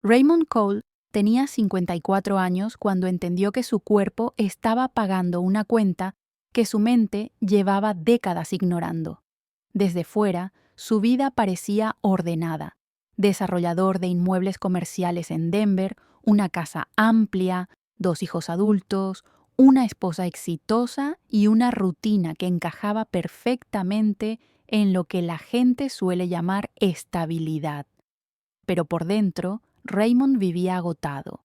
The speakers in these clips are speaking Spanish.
Raymond Cole tenía 54 años cuando entendió que su cuerpo estaba pagando una cuenta que su mente llevaba décadas ignorando. Desde fuera, su vida parecía ordenada. Desarrollador de inmuebles comerciales en Denver, una casa amplia, 2 hijos adultos, una esposa exitosa y una rutina que encajaba perfectamente en lo que la gente suele llamar estabilidad. Pero por dentro, Raymond vivía agotado.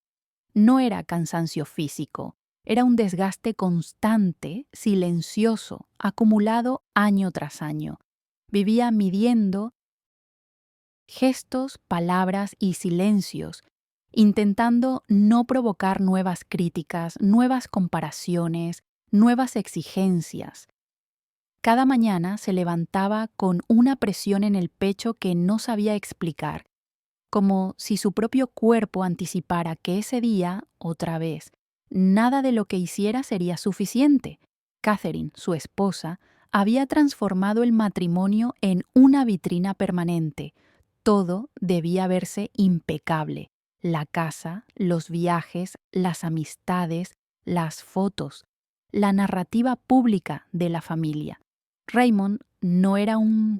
No era cansancio físico, era un desgaste constante, silencioso, acumulado año tras año. Vivía midiendo gestos, palabras y silencios, intentando no provocar nuevas críticas, nuevas comparaciones, nuevas exigencias. Cada mañana se levantaba con una presión en el pecho que no sabía explicar, como si su propio cuerpo anticipara que ese día, otra vez, nada de lo que hiciera sería suficiente. Catherine, su esposa, había transformado el matrimonio en una vitrina permanente. Todo debía verse impecable. La casa, los viajes, las amistades, las fotos, la narrativa pública de la familia. Raymond no era un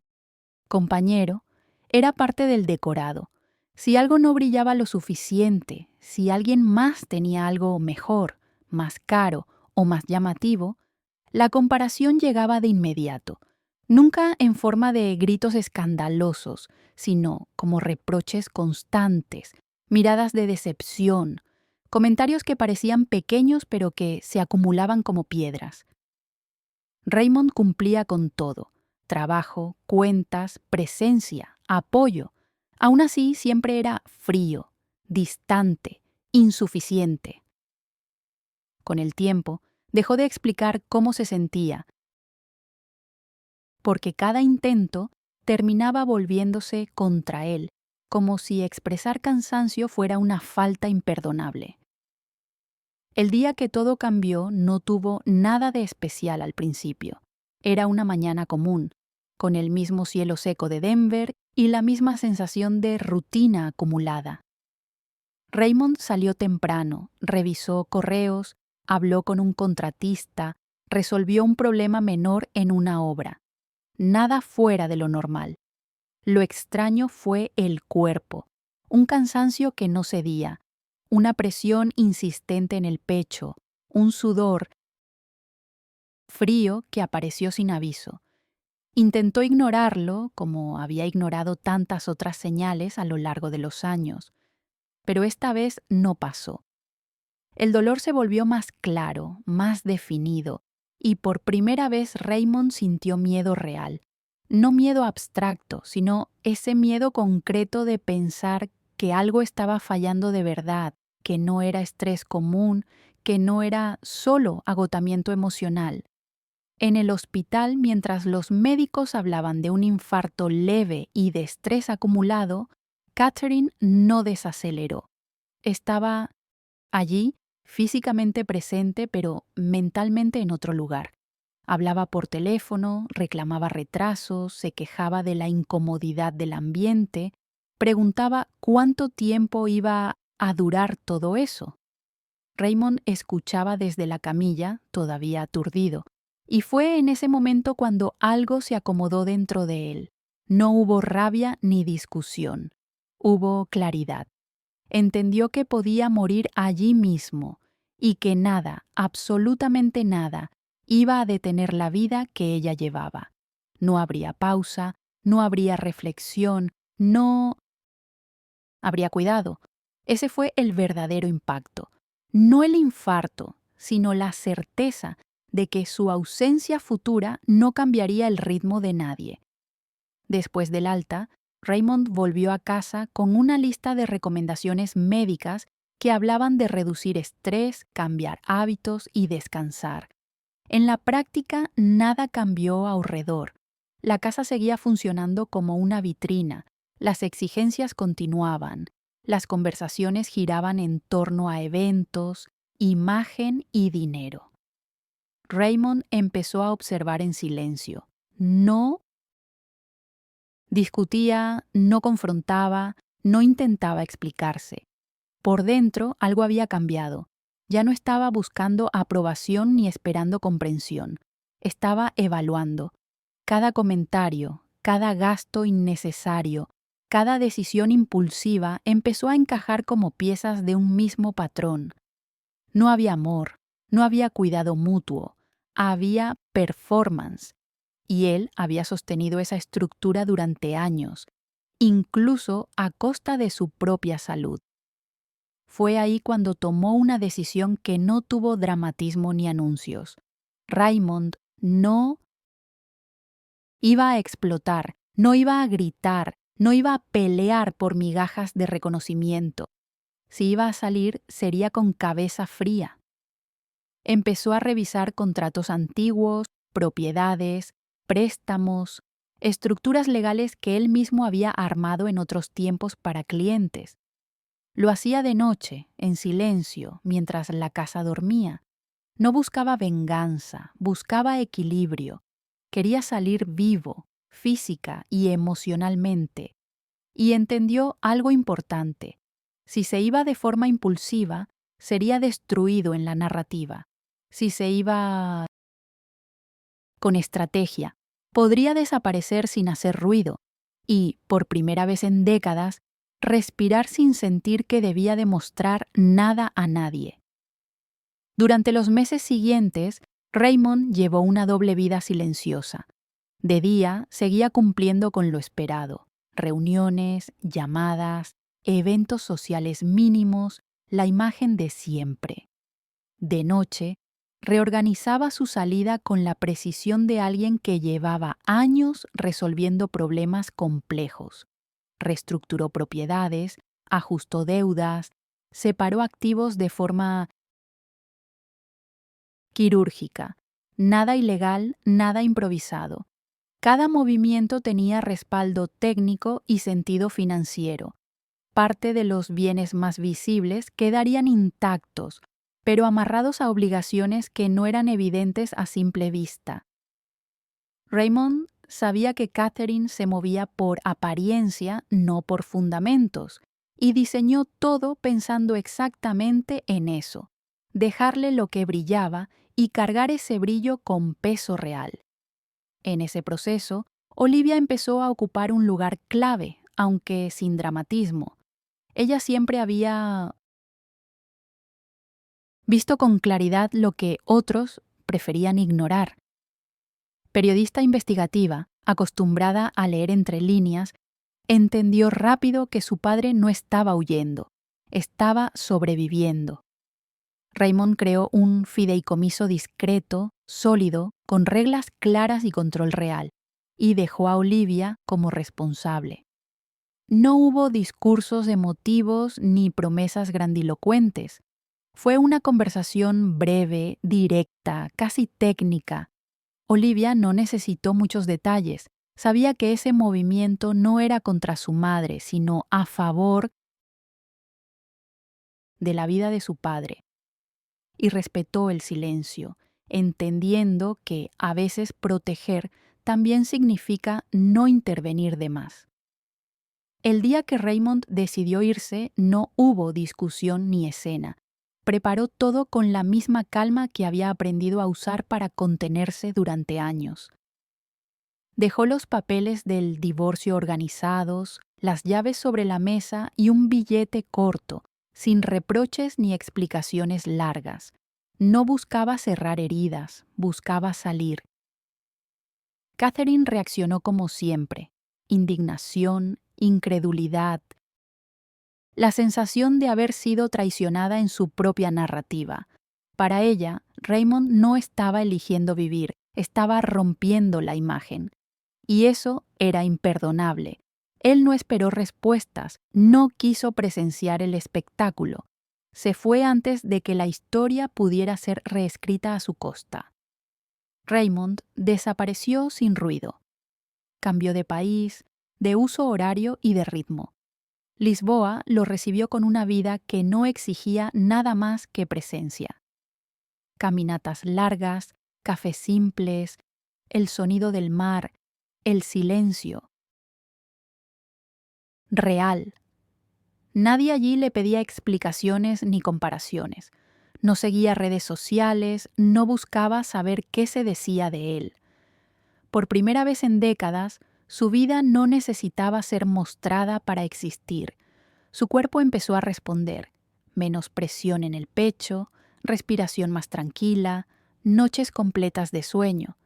compañero, era parte del decorado. Si algo no brillaba lo suficiente, si alguien más tenía algo mejor, más caro o más llamativo, la comparación llegaba de inmediato, nunca en forma de gritos escandalosos, sino como reproches constantes, miradas de decepción, comentarios que parecían pequeños pero que se acumulaban como piedras. Raymond cumplía con todo: trabajo, cuentas, presencia, apoyo. Aún así, siempre era frío, distante, insuficiente. Con el tiempo, dejó de explicar cómo se sentía, porque cada intento terminaba volviéndose contra él, como si expresar cansancio fuera una falta imperdonable. El día que todo cambió no tuvo nada de especial al principio. Era una mañana común, con el mismo cielo seco de Denver y la misma sensación de rutina acumulada. Raymond salió temprano, revisó correos, habló con un contratista, resolvió un problema menor en una obra. Nada fuera de lo normal. Lo extraño fue el cuerpo, un cansancio que no cedía, una presión insistente en el pecho, un sudor frío que apareció sin aviso. Intentó ignorarlo, como había ignorado tantas otras señales a lo largo de los años, pero esta vez no pasó. El dolor se volvió más claro, más definido, y por primera vez Raymond sintió miedo real. No miedo abstracto, sino ese miedo concreto de pensar que algo estaba fallando de verdad, que no era estrés común, que no era solo agotamiento emocional. En el hospital, mientras los médicos hablaban de un infarto leve y de estrés acumulado, Catherine no desaceleró. Estaba allí, físicamente presente, pero mentalmente en otro lugar. Hablaba por teléfono, reclamaba retrasos, se quejaba de la incomodidad del ambiente, preguntaba cuánto tiempo iba a durar todo eso. Raymond escuchaba desde la camilla, todavía aturdido, y fue en ese momento cuando algo se acomodó dentro de él. No hubo rabia ni discusión. Hubo claridad. Entendió que podía morir allí mismo y que nada, absolutamente nada, iba a detener la vida que ella llevaba. No habría pausa, no habría reflexión, no habría cuidado. Ese fue el verdadero impacto. No el infarto, sino la certeza de que su ausencia futura no cambiaría el ritmo de nadie. Después del alta, Raymond volvió a casa con una lista de recomendaciones médicas que hablaban de reducir estrés, cambiar hábitos y descansar. En la práctica, nada cambió alrededor. La casa seguía funcionando como una vitrina, las exigencias continuaban, las conversaciones giraban en torno a eventos, imagen y dinero. Raymond empezó a observar en silencio. No discutía, no confrontaba, No intentaba explicarse. Por dentro algo había cambiado. Ya no estaba buscando aprobación ni esperando comprensión. Estaba evaluando. Cada comentario, cada gasto innecesario, cada decisión impulsiva empezó a encajar como piezas de un mismo patrón. No había amor, no había cuidado mutuo, había performance. Y él había sostenido esa estructura durante años, incluso a costa de su propia salud. Fue ahí cuando tomó una decisión que no tuvo dramatismo ni anuncios. Raymond no iba a explotar, no iba a gritar, no iba a pelear por migajas de reconocimiento. Si iba a salir, sería con cabeza fría. Empezó a revisar contratos antiguos, propiedades, préstamos, estructuras legales que él mismo había armado en otros tiempos para clientes. Lo hacía de noche, en silencio, mientras la casa dormía. No buscaba venganza, buscaba equilibrio. Quería salir vivo, física y emocionalmente. Y entendió algo importante. Si se iba de forma impulsiva, sería destruido en la narrativa. Si se iba con estrategia, podría desaparecer sin hacer ruido y, por primera vez en décadas, respirar sin sentir que debía demostrar nada a nadie. Durante los meses siguientes, Raymond llevó una doble vida silenciosa. De día, seguía cumpliendo con lo esperado: reuniones, llamadas, eventos sociales mínimos, la imagen de siempre. De noche, reorganizaba su salida con la precisión de alguien que llevaba años resolviendo problemas complejos. Reestructuró propiedades, ajustó deudas, separó activos de forma quirúrgica. Nada ilegal, nada improvisado. Cada movimiento tenía respaldo técnico y sentido financiero. Parte de los bienes más visibles quedarían intactos, pero amarrados a obligaciones que no eran evidentes a simple vista. Raymond sabía que Catherine se movía por apariencia, no por fundamentos, y diseñó todo pensando exactamente en eso: dejarle lo que brillaba y cargar ese brillo con peso real. En ese proceso, Olivia empezó a ocupar un lugar clave, aunque sin dramatismo. Ella siempre había visto con claridad lo que otros preferían ignorar. Periodista investigativa, acostumbrada a leer entre líneas, entendió rápido que su padre no estaba huyendo, estaba sobreviviendo. Raymond creó un fideicomiso discreto, sólido, con reglas claras y control real, y dejó a Olivia como responsable. No hubo discursos emotivos ni promesas grandilocuentes. Fue una conversación breve, directa, casi técnica. Olivia no necesitó muchos detalles. Sabía que ese movimiento no era contra su madre, sino a favor de la vida de su padre. Y respetó el silencio, entendiendo que a veces proteger también significa no intervenir de más. El día que Raymond decidió irse, no hubo discusión ni escena. Preparó todo con la misma calma que había aprendido a usar para contenerse durante años. Dejó los papeles del divorcio organizados, las llaves sobre la mesa y un billete corto, sin reproches ni explicaciones largas. No buscaba cerrar heridas, buscaba salir. Catherine reaccionó como siempre: indignación, incredulidad, la sensación de haber sido traicionada en su propia narrativa. Para ella, Raymond no estaba eligiendo vivir, estaba rompiendo la imagen. Y eso era imperdonable. Él no esperó respuestas, no quiso presenciar el espectáculo. Se fue antes de que la historia pudiera ser reescrita a su costa. Raymond desapareció sin ruido. Cambió de país, de uso horario y de ritmo. Lisboa lo recibió con una vida que no exigía nada más que presencia. Caminatas largas, cafés simples, el sonido del mar, el silencio. Real. Nadie allí le pedía explicaciones ni comparaciones. No seguía redes sociales, no buscaba saber qué se decía de él. Por primera vez en décadas, su vida no necesitaba ser mostrada para existir. Su cuerpo empezó a responder. Menos presión en el pecho, respiración más tranquila, noches completas de sueño.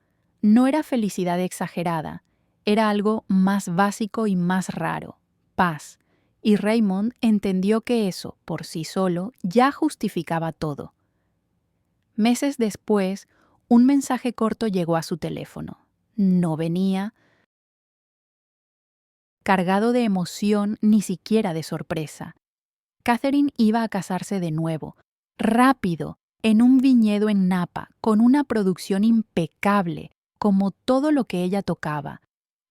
No era felicidad exagerada, era algo más básico y más raro, paz. Y Raymond entendió que eso, por sí solo, ya justificaba todo. Meses después, un mensaje corto llegó a su teléfono. No venía cargado de emoción, ni siquiera de sorpresa. Catherine iba a casarse de nuevo, rápido, en un viñedo en Napa, con una producción impecable, como todo lo que ella tocaba.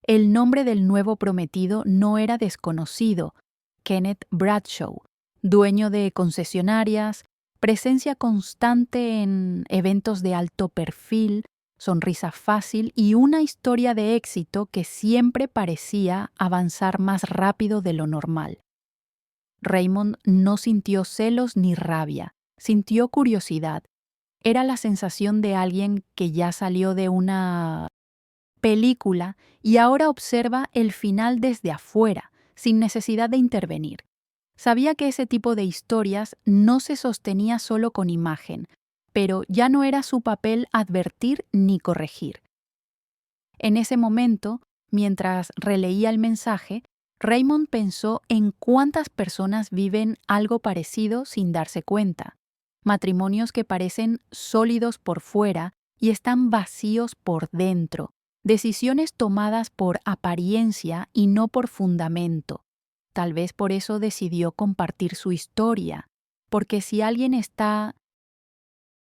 El nombre del nuevo prometido no era desconocido: Kenneth Bradshaw, dueño de concesionarias, presencia constante en eventos de alto perfil, sonrisa fácil y una historia de éxito que siempre parecía avanzar más rápido de lo normal. Raymond no sintió celos ni rabia, sintió curiosidad. Era la sensación de alguien que ya salió de una película y ahora observa el final desde afuera, sin necesidad de intervenir. Sabía que ese tipo de historias no se sostenía solo con imagen, pero ya no era su papel advertir ni corregir. En ese momento, mientras releía el mensaje, Raymond pensó en cuántas personas viven algo parecido sin darse cuenta. Matrimonios que parecen sólidos por fuera y están vacíos por dentro. Decisiones tomadas por apariencia y no por fundamento. Tal vez por eso decidió compartir su historia, porque si alguien está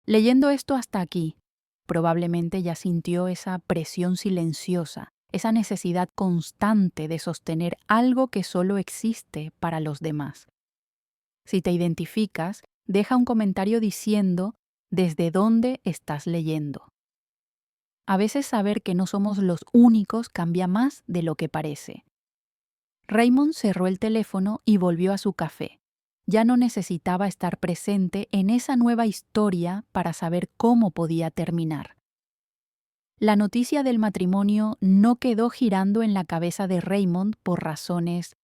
leyendo esto hasta aquí, probablemente ya sintió esa presión silenciosa, esa necesidad constante de sostener algo que solo existe para los demás. Si te identificas, deja un comentario diciendo desde dónde estás leyendo. A veces saber que no somos los únicos cambia más de lo que parece. Raymond cerró el teléfono y volvió a su café. Ya no necesitaba estar presente en esa nueva historia para saber cómo podía terminar. La noticia del matrimonio no quedó girando en la cabeza de Raymond por razones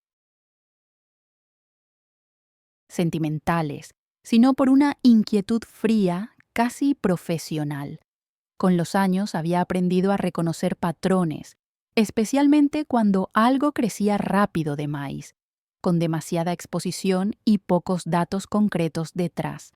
sentimentales, sino por una inquietud fría, casi profesional. Con los años había aprendido a reconocer patrones, especialmente cuando algo crecía rápido de maíz, con demasiada exposición y pocos datos concretos detrás.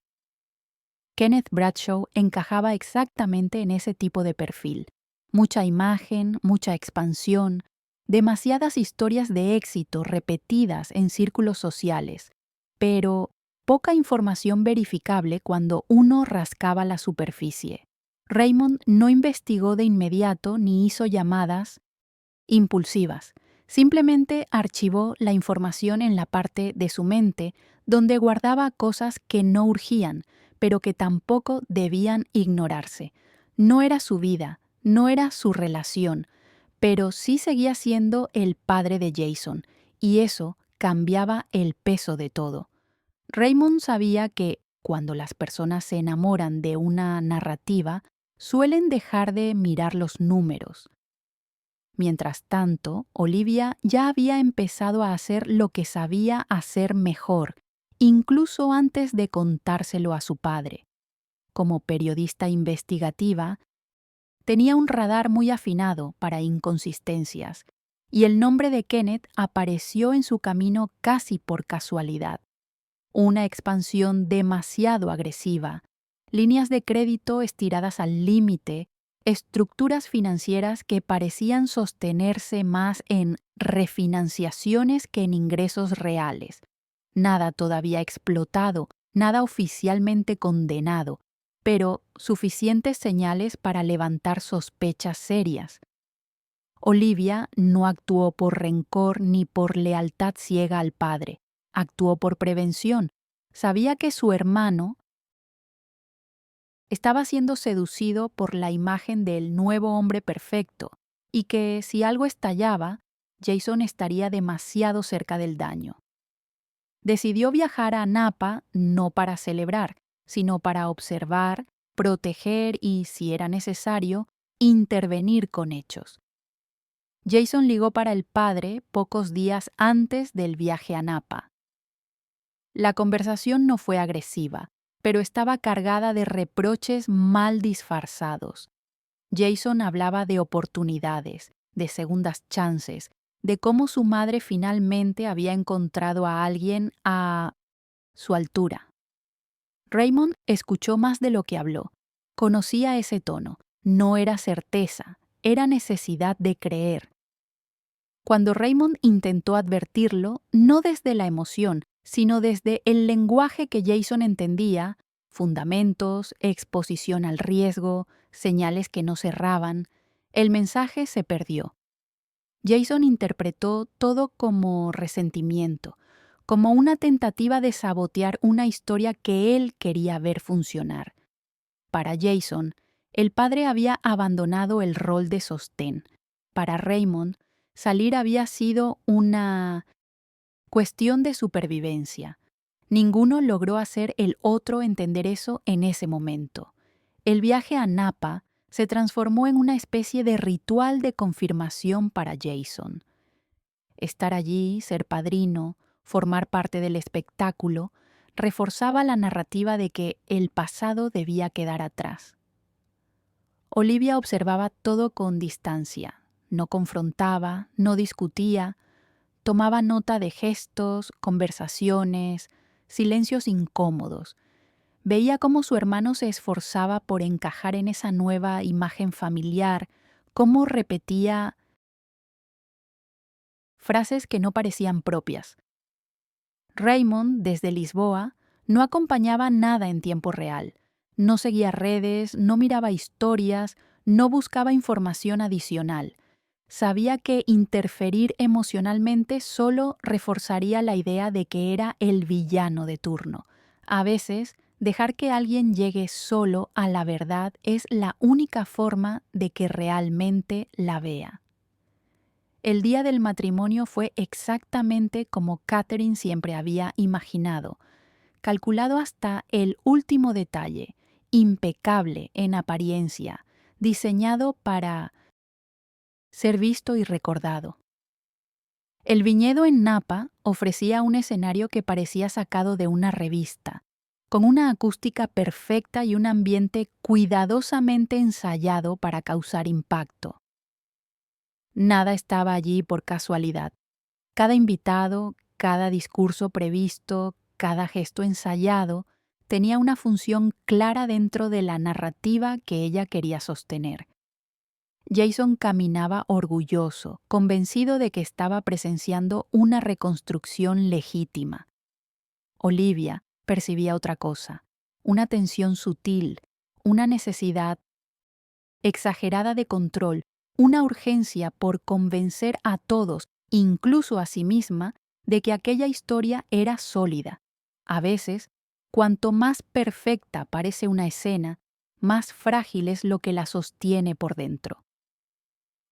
Kenneth Bradshaw encajaba exactamente en ese tipo de perfil. Mucha imagen, mucha expansión, demasiadas historias de éxito repetidas en círculos sociales, pero poca información verificable cuando uno rascaba la superficie. Raymond no investigó de inmediato ni hizo llamadas impulsivas. Simplemente archivó la información en la parte de su mente donde guardaba cosas que no urgían, pero que tampoco debían ignorarse. No era su vida, no era su relación, pero sí seguía siendo el padre de Jason, y eso cambiaba el peso de todo. Raymond sabía que, cuando las personas se enamoran de una narrativa, suelen dejar de mirar los números. Mientras tanto, Olivia ya había empezado a hacer lo que sabía hacer mejor, incluso antes de contárselo a su padre. Como periodista investigativa, tenía un radar muy afinado para inconsistencias, y el nombre de Kenneth apareció en su camino casi por casualidad. Una expansión demasiado agresiva, líneas de crédito estiradas al límite, estructuras financieras que parecían sostenerse más en refinanciaciones que en ingresos reales. Nada todavía explotado, nada oficialmente condenado, pero suficientes señales para levantar sospechas serias. Olivia no actuó por rencor ni por lealtad ciega al padre. Actuó por prevención. Sabía que su hermano estaba siendo seducido por la imagen del nuevo hombre perfecto y que si algo estallaba, Jason estaría demasiado cerca del daño. decidió viajar a Napa no para celebrar, sino para observar, proteger y, si era necesario, intervenir con hechos. Jason ligó para el padre pocos días antes del viaje a Napa. La conversación no fue agresiva, pero estaba cargada de reproches mal disfrazados. Jason hablaba de oportunidades, de segundas chances, de cómo su madre finalmente había encontrado a alguien a su altura. Raymond escuchó más de lo que habló. Conocía ese tono. No era certeza, era necesidad de creer. Cuando Raymond intentó advertirlo, no desde la emoción, sino desde el lenguaje que Jason entendía, fundamentos, exposición al riesgo, señales que no cerraban, el mensaje se perdió. Jason interpretó todo como resentimiento, como una tentativa de sabotear una historia que él quería ver funcionar. Para Jason, el padre había abandonado el rol de sostén. Para Raymond, salir había sido una cuestión de supervivencia. Ninguno logró hacer el otro entender eso en ese momento. El viaje a Napa se transformó en una especie de ritual de confirmación para Jason. Estar allí, ser padrino, formar parte del espectáculo, reforzaba la narrativa de que el pasado debía quedar atrás. Olivia observaba todo con distancia, no confrontaba, no discutía, tomaba nota de gestos, conversaciones, silencios incómodos. Veía cómo su hermano se esforzaba por encajar en esa nueva imagen familiar, cómo repetía frases que no parecían propias. Raymond, desde Lisboa, no acompañaba nada en tiempo real. No seguía redes, no miraba historias, no buscaba información adicional. Sabía que interferir emocionalmente solo reforzaría la idea de que era el villano de turno. A veces, dejar que alguien llegue solo a la verdad es la única forma de que realmente la vea. El día del matrimonio fue exactamente como Catherine siempre había imaginado, calculado hasta el último detalle, impecable en apariencia, diseñado para ser visto y recordado. El viñedo en Napa ofrecía un escenario que parecía sacado de una revista, con una acústica perfecta y un ambiente cuidadosamente ensayado para causar impacto. Nada estaba allí por casualidad. Cada invitado, cada discurso previsto, cada gesto ensayado, tenía una función clara dentro de la narrativa que ella quería sostener. Jason caminaba orgulloso, convencido de que estaba presenciando una reconstrucción legítima. Olivia percibía otra cosa, una tensión sutil, una necesidad exagerada de control, una urgencia por convencer a todos, incluso a sí misma, de que aquella historia era sólida. A veces, cuanto más perfecta parece una escena, más frágil es lo que la sostiene por dentro.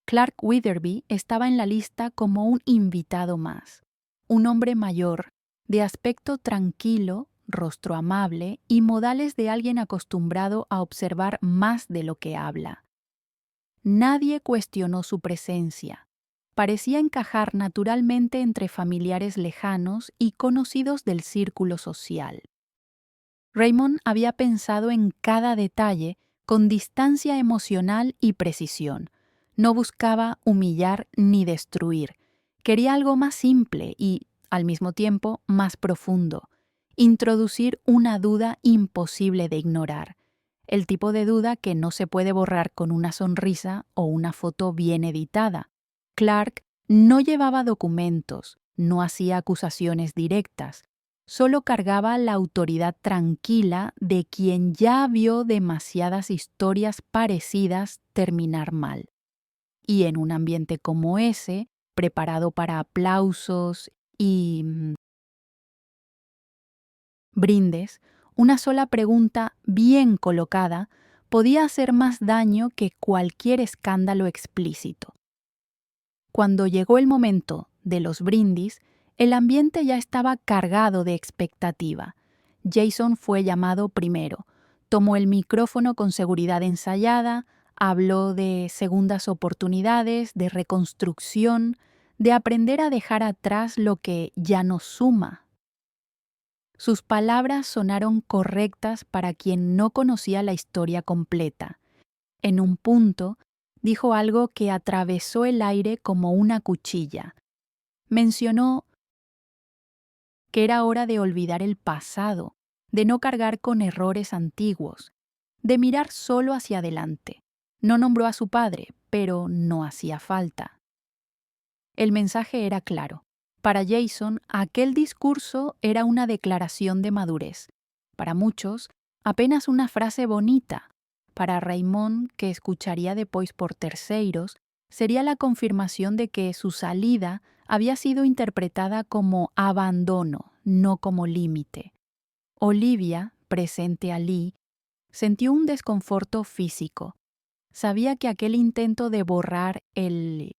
Clark Witherby estaba en la lista como un invitado más, un hombre mayor, de aspecto tranquilo, rostro amable y modales de alguien acostumbrado a observar más de lo que habla. Nadie cuestionó su presencia. Parecía encajar naturalmente entre familiares lejanos y conocidos del círculo social. Raymond había pensado en cada detalle con distancia emocional y precisión. No buscaba humillar ni destruir. Quería algo más simple y, al mismo tiempo, más profundo. Introducir una duda imposible de ignorar. El tipo de duda que no se puede borrar con una sonrisa o una foto bien editada. Clark no llevaba documentos, no hacía acusaciones directas. Solo cargaba la autoridad tranquila de quien ya vio demasiadas historias parecidas terminar mal. Y en un ambiente como ese, preparado para aplausos y brindes, una sola pregunta bien colocada podía hacer más daño que cualquier escándalo explícito. Cuando llegó el momento de los brindis, El ambiente ya estaba cargado de expectativa. Jason fue llamado primero. Tomó el micrófono con seguridad ensayada, habló de segundas oportunidades, de reconstrucción, de aprender a dejar atrás lo que ya no suma. Sus palabras sonaron correctas para quien no conocía la historia completa. En un punto, dijo algo que atravesó el aire como una cuchilla. Mencionó que era hora de olvidar el pasado, de no cargar con errores antiguos, de mirar solo hacia adelante. No nombró a su padre, pero no hacía falta. El mensaje era claro. Para Jason, aquel discurso era una declaración de madurez. Para muchos, apenas una frase bonita. Para Raymond, que escucharía después por terceiros, sería la confirmación de que su salida había sido interpretada como abandono, no como límite. Olivia, presente allí, sintió un desconforto físico. Sabía que aquel intento de borrar el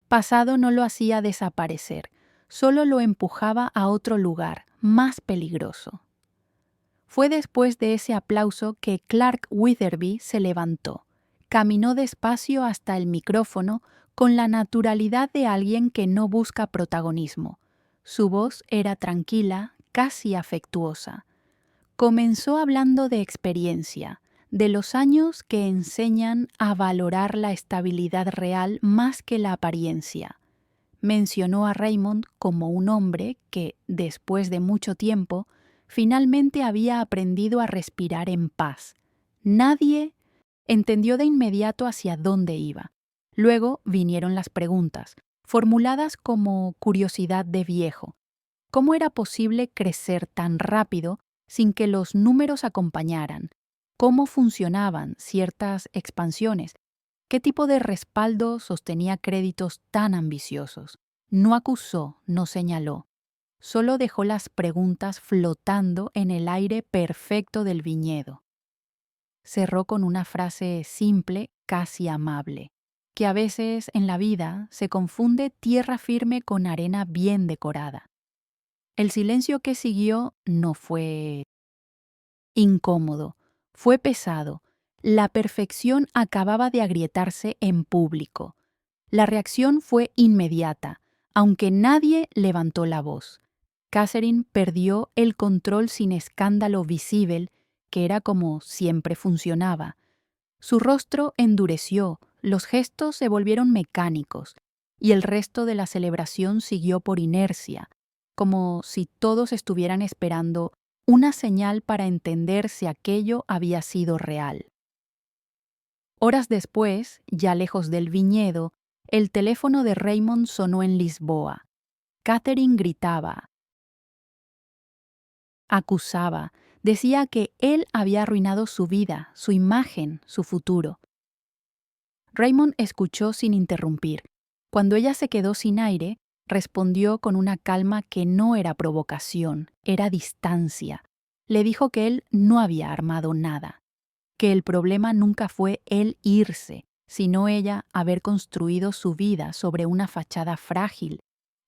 pasado no lo hacía desaparecer, solo lo empujaba a otro lugar, más peligroso. Fue después de ese aplauso que Clark Witherby se levantó. Caminó despacio hasta el micrófono con la naturalidad de alguien que no busca protagonismo. Su voz era tranquila, casi afectuosa. Comenzó hablando de experiencia, de los años que enseñan a valorar la estabilidad real más que la apariencia. Mencionó a Raymond como un hombre que, después de mucho tiempo, finalmente había aprendido a respirar en paz. Nadie entendió de inmediato hacia dónde iba. Luego vinieron las preguntas, formuladas como curiosidad de viejo. ¿Cómo era posible crecer tan rápido sin que los números acompañaran? ¿Cómo funcionaban ciertas expansiones? ¿Qué tipo de respaldo sostenía créditos tan ambiciosos? No acusó, no señaló. Solo dejó las preguntas flotando en el aire perfecto del viñedo. Cerró con una frase simple, casi amable, que a veces en la vida se confunde tierra firme con arena bien decorada. El silencio que siguió no fue incómodo, fue pesado. La perfección acababa de agrietarse en público. La reacción fue inmediata, aunque nadie levantó la voz. Catherine perdió el control sin escándalo visible, que era como siempre funcionaba. Su rostro endureció, los gestos se volvieron mecánicos, y el resto de la celebración siguió por inercia, como si todos estuvieran esperando una señal para entender si aquello había sido real. Horas después, ya lejos del viñedo, el teléfono de Raymond sonó en Lisboa. Catherine gritaba, acusaba, decía que él había arruinado su vida, su imagen, su futuro. Raymond escuchó sin interrumpir. Cuando ella se quedó sin aire, respondió con una calma que no era provocación, era distancia. Le dijo que él no había armado nada, que el problema nunca fue él irse, sino ella haber construido su vida sobre una fachada frágil,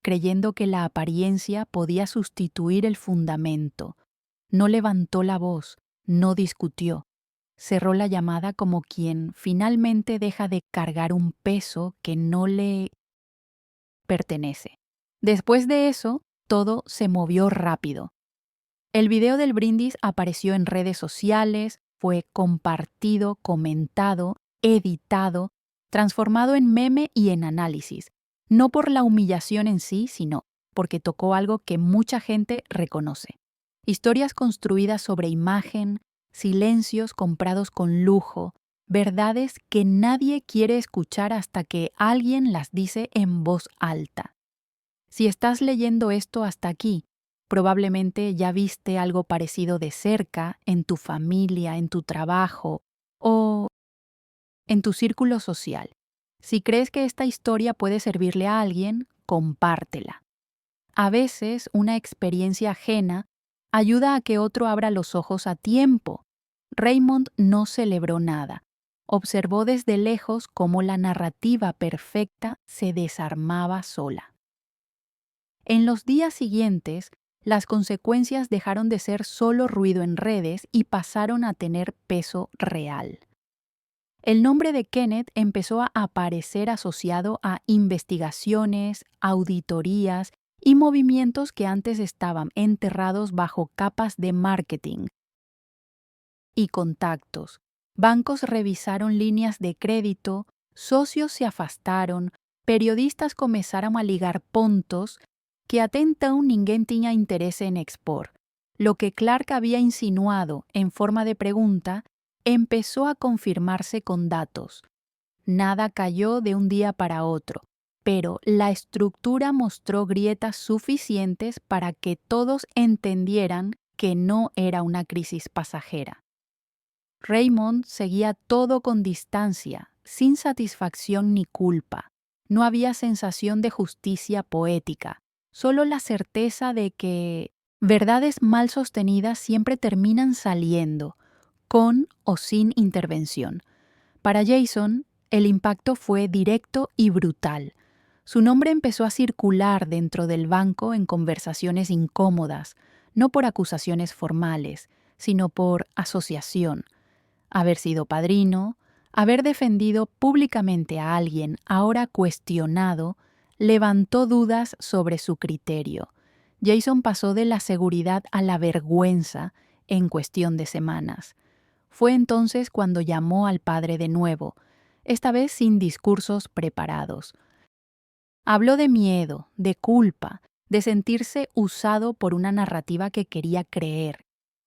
creyendo que la apariencia podía sustituir el fundamento. No levantó la voz, no discutió. Cerró la llamada como quien finalmente deja de cargar un peso que no le pertenece. Después de eso, todo se movió rápido. El video del brindis apareció en redes sociales, fue compartido, comentado, editado, transformado en meme y en análisis, no por la humillación en sí, sino porque tocó algo que mucha gente reconoce. Historias construidas sobre imagen, silencios comprados con lujo, verdades que nadie quiere escuchar hasta que alguien las dice en voz alta. Si estás leyendo esto hasta aquí, probablemente ya viste algo parecido de cerca en tu familia, en tu trabajo o en tu círculo social. Si crees que esta historia puede servirle a alguien, compártela. A veces una experiencia ajena ayuda a que otro abra los ojos a tiempo. Raymond no celebró nada. Observó desde lejos cómo la narrativa perfecta se desarmaba sola. En los días siguientes, las consecuencias dejaron de ser solo ruido en redes y pasaron a tener peso real. El nombre de Kenneth empezó a aparecer asociado a investigaciones, auditorías y movimientos que antes estaban enterrados bajo capas de marketing y contactos. Bancos revisaron líneas de crédito, socios se afastaron, periodistas comenzaron a ligar puntos que até então ninguém tinha interés en expor. Lo que Clark había insinuado en forma de pregunta empezó a confirmarse con datos. Nada cayó de un día para otro, pero la estructura mostró grietas suficientes para que todos entendieran que no era una crisis pasajera. Raymond seguía todo con distancia, sin satisfacción ni culpa. No había sensación de justicia poética, solo la certeza de que verdades mal sostenidas siempre terminan saliendo, con o sin intervención. Para Jason, el impacto fue directo y brutal. Su nombre empezó a circular dentro del banco en conversaciones incómodas, no por acusaciones formales, sino por asociación. Haber sido padrino, haber defendido públicamente a alguien ahora cuestionado, levantó dudas sobre su criterio. Jason pasó de la seguridad a la vergüenza en cuestión de semanas. Fue entonces cuando llamó al padre de nuevo, esta vez sin discursos preparados. Habló de miedo, de culpa, de sentirse usado por una narrativa que quería creer.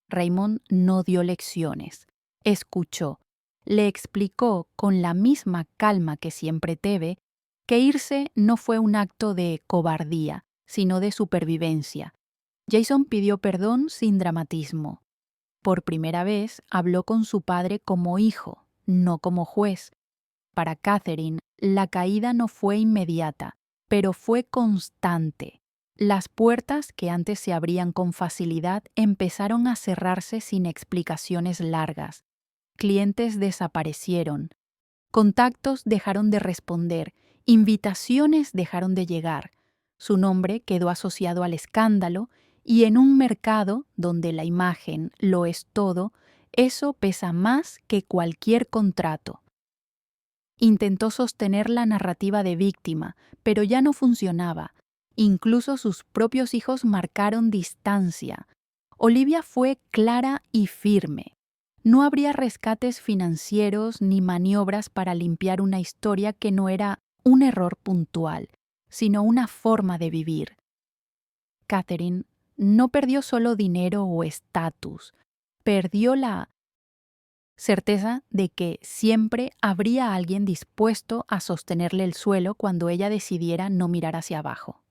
Raymond no dio lecciones. Escuchó, le explicó con la misma calma que siempre teve que irse no fue un acto de cobardía, sino de supervivencia. Jason pidió perdón sin dramatismo. Por primera vez habló con su padre como hijo, no como juez. Para Catherine, la caída no fue inmediata, pero fue constante. Las puertas que antes se abrían con facilidad empezaron a cerrarse sin explicaciones largas. Clientes desaparecieron, contactos dejaron de responder, invitaciones dejaron de llegar. Su nombre quedó asociado al escándalo y en un mercado donde la imagen lo es todo, eso pesa más que cualquier contrato. Intentó sostener la narrativa de víctima, pero ya no funcionaba. Incluso sus propios hijos marcaron distancia. Olivia fue clara y firme. No habría rescates financieros ni maniobras para limpiar una historia que no era un error puntual, sino una forma de vivir. Catherine no perdió solo dinero o estatus, perdió la certeza de que siempre habría alguien dispuesto a sostenerle el suelo cuando ella decidiera no mirar hacia abajo.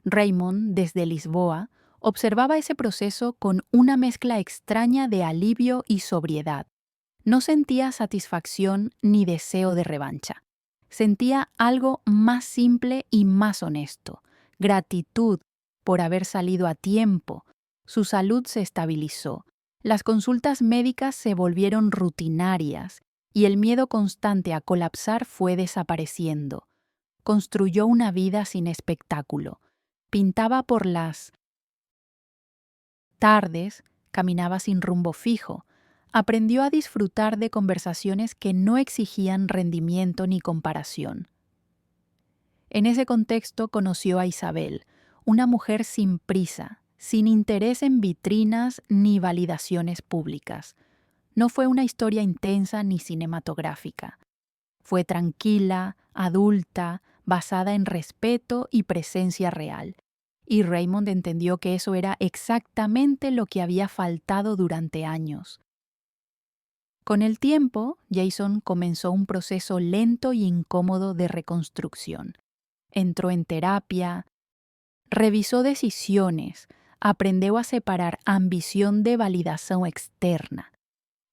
Raymond, desde Lisboa, observaba ese proceso con una mezcla extraña de alivio y sobriedad. No sentía satisfacción ni deseo de revancha. Sentía algo más simple y más honesto, gratitud por haber salido a tiempo. Su salud se estabilizó, las consultas médicas se volvieron rutinarias y el miedo constante a colapsar fue desapareciendo. Construyó una vida sin espectáculo. Pintaba por las tardes, caminaba sin rumbo fijo. Aprendió a disfrutar de conversaciones que no exigían rendimiento ni comparación. En ese contexto conoció a Isabel, una mujer sin prisa, sin interés en vitrinas ni validaciones públicas. No fue una historia intensa ni cinematográfica. Fue tranquila, adulta, basada en respeto y presencia real. Y Raymond entendió que eso era exactamente lo que había faltado durante años. Con el tiempo, Jason comenzó un proceso lento y incómodo de reconstrucción. Entró en terapia, revisó decisiones, aprendió a separar ambición de validación externa.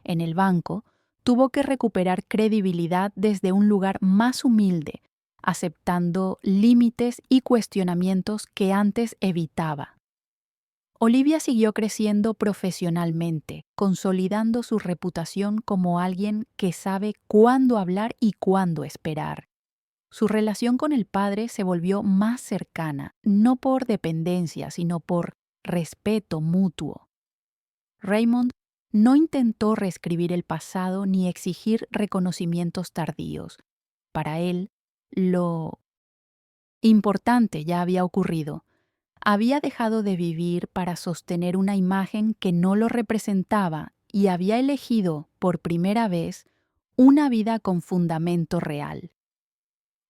En el banco, tuvo que recuperar credibilidad desde un lugar más humilde, aceptando límites y cuestionamientos que antes evitaba. Olivia siguió creciendo profesionalmente, consolidando su reputación como alguien que sabe cuándo hablar y cuándo esperar. Su relación con el padre se volvió más cercana, no por dependencia, sino por respeto mutuo. Raymond no intentó reescribir el pasado ni exigir reconocimientos tardíos. Para él, lo importante ya había ocurrido. Había dejado de vivir para sostener una imagen que no lo representaba y había elegido, por primera vez, una vida con fundamento real.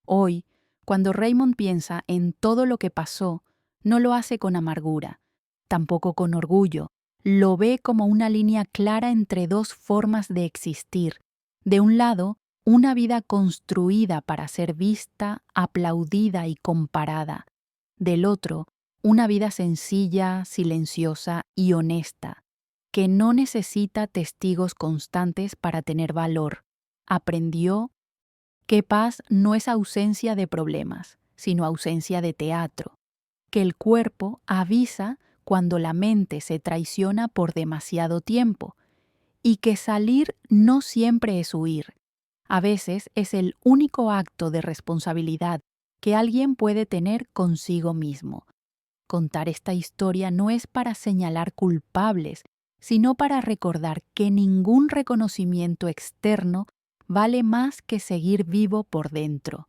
Hoy, cuando Raymond piensa en todo lo que pasó, no lo hace con amargura, tampoco con orgullo. Lo ve como una línea clara entre dos formas de existir. De un lado, una vida construida para ser vista, aplaudida y comparada. Del otro, una vida sencilla, silenciosa y honesta, que no necesita testigos constantes para tener valor. Aprendió que paz no es ausencia de problemas, sino ausencia de teatro, que el cuerpo avisa cuando la mente se traiciona por demasiado tiempo y que salir no siempre es huir. A veces es el único acto de responsabilidad que alguien puede tener consigo mismo. Contar esta historia no es para señalar culpables, sino para recordar que ningún reconocimiento externo vale más que seguir vivo por dentro.